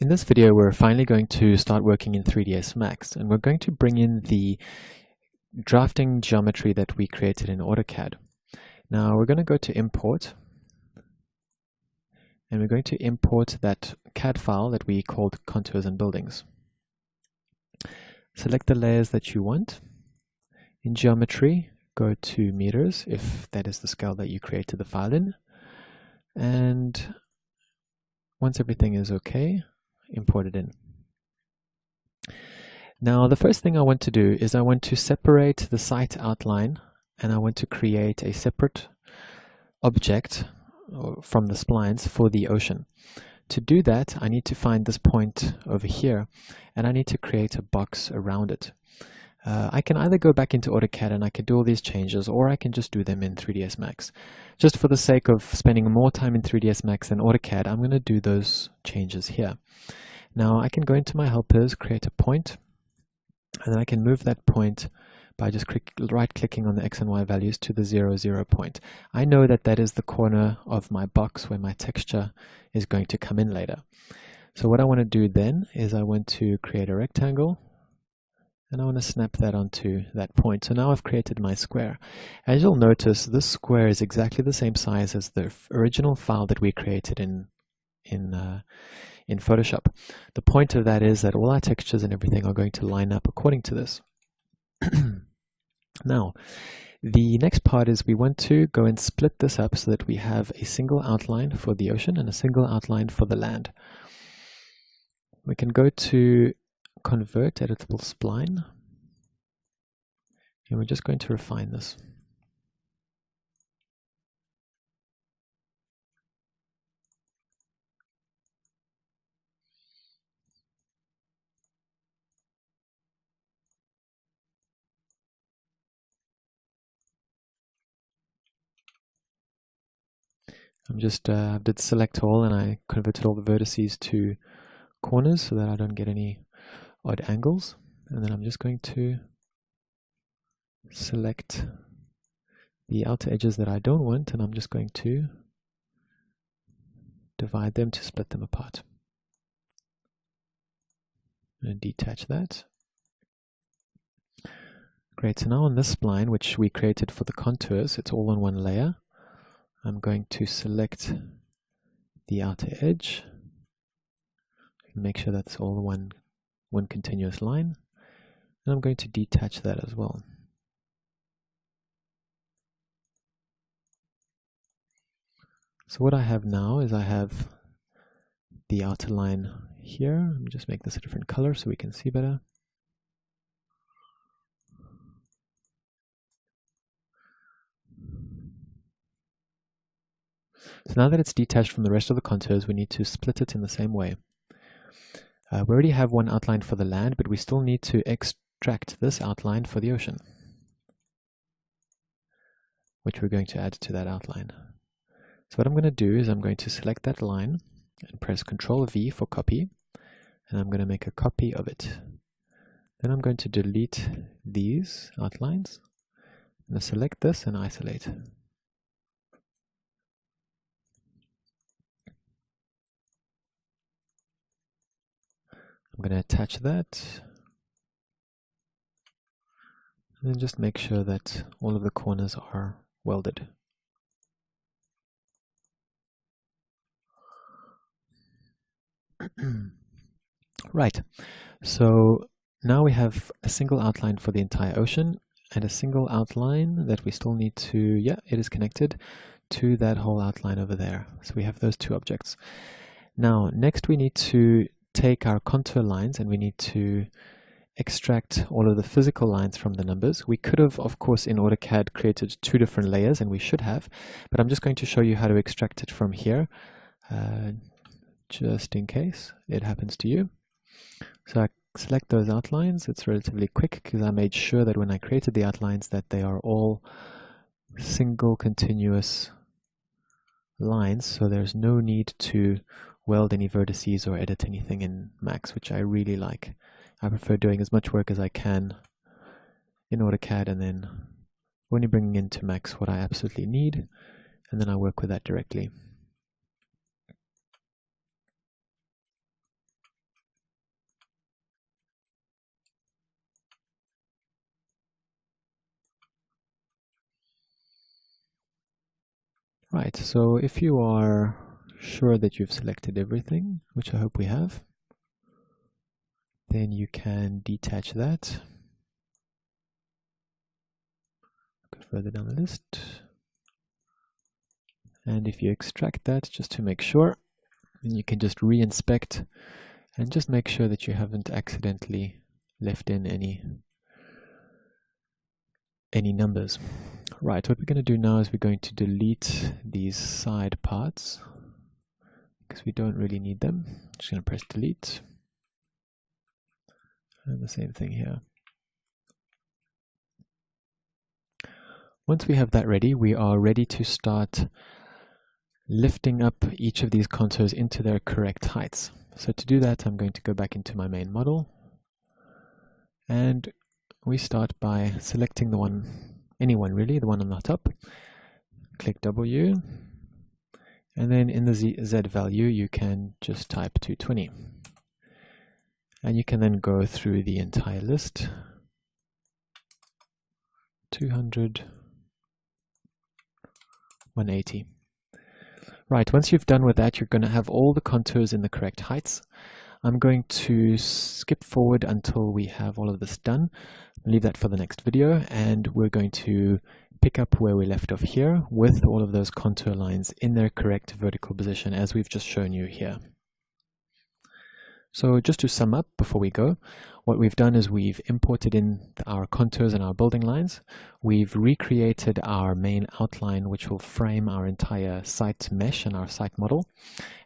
In this video, we're finally going to start working in 3ds Max, and we're going to bring in the drafting geometry that we created in AutoCAD. Now we're going to go to Import, and we're going to import that CAD file that we called Contours and Buildings. Select the layers that you want. In Geometry, go to Meters, if that is the scale that you created the file in. And once everything is okay, import it in. Now the first thing I want to do is I want to separate the site outline, and I want to create a separate object from the splines for the ocean. To do that, I need to find this point over here, and I need to create a box around it. I can either go back into AutoCAD and I can do all these changes, or I can just do them in 3ds Max. Just for the sake of spending more time in 3ds Max than AutoCAD, I'm going to do those changes here. Now I can go into my helpers, create a point, and then I can move that point by just right-clicking on the X and Y values to the 0, 0 point. I know that that is the corner of my box where my texture is going to come in later. So what I want to do then is I want to create a rectangle, and I want to snap that onto that point. So now I've created my square. As you'll notice, this square is exactly the same size as the original file that we created in Photoshop. The point of that is that all our textures and everything are going to line up according to this. Now, the next part is we want to go and split this up so that we have a single outline for the ocean and a single outline for the land. We can go to Convert Editable Spline, and we're just going to refine this. I did select all, and I converted all the vertices to corners so that I don't get any odd angles. And then I'm just going to select the outer edges that I don't want, and I'm just going to divide them to split them apart. And detach that. Great, so now on this spline, which we created for the contours, it's all on one layer. I'm going to select the outer edge, make sure that's all one continuous line, and I'm going to detach that as well. So what I have now is I have the outer line here. Let me just make this a different color so we can see better. So now that it's detached from the rest of the contours, we need to split it in the same way. We already have one outline for the land, but we still need to extract this outline for the ocean, which we're going to add to that outline. So what I'm going to do is I'm going to select that line and press Ctrl V for copy, and I'm going to make a copy of it. Then I'm going to delete these outlines. I'm going to select this and isolate. I'm going to attach that, and then just make sure that all of the corners are welded. Right, so now we have a single outline for the entire ocean and a single outline that we still need to, yeah, it is connected to that whole outline over there. So we have those two objects. Now, next we need to take our contour lines and we need to extract all of the physical lines from the numbers. We could have, of course, in AutoCAD created two different layers, and we should have, but I'm just going to show you how to extract it from here, just in case it happens to you. So I select those outlines. It's relatively quick because I made sure that when I created the outlines that they are all single continuous lines, so there's no need to weld any vertices or edit anything in Max, which I really like. I prefer doing as much work as I can in AutoCAD and then only bringing into Max what I absolutely need, and then I work with that directly. Right, so if you are sure that you've selected everything, which I hope we have, then you can detach that. Go further down the list. And if you extract that, just to make sure, then you can just re-inspect and just make sure that you haven't accidentally left in any numbers. Right, what we're going to do now is we're going to delete these side parts because we don't really need them. Just going to press delete. And the same thing here. Once we have that ready, we are ready to start lifting up each of these contours into their correct heights. So to do that, I'm going to go back into my main model, and we start by selecting the one, anyone really, the one on the top. Click W, and then in the Z value you can just type 220. And you can then go through the entire list. 200, 180. Right, once you've done with that, you're going to have all the contours in the correct heights. I'm going to skip forward until we have all of this done. Leave that for the next video, and we're going to pick up where we left off here with all of those contour lines in their correct vertical position as we've just shown you here. So just to sum up before we go, what we've done is we've imported in our contours and our building lines. We've recreated our main outline, which will frame our entire site mesh and our site model.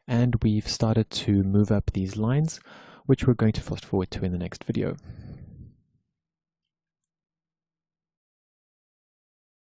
And we've started to move up these lines, which we're going to fast forward to in the next video.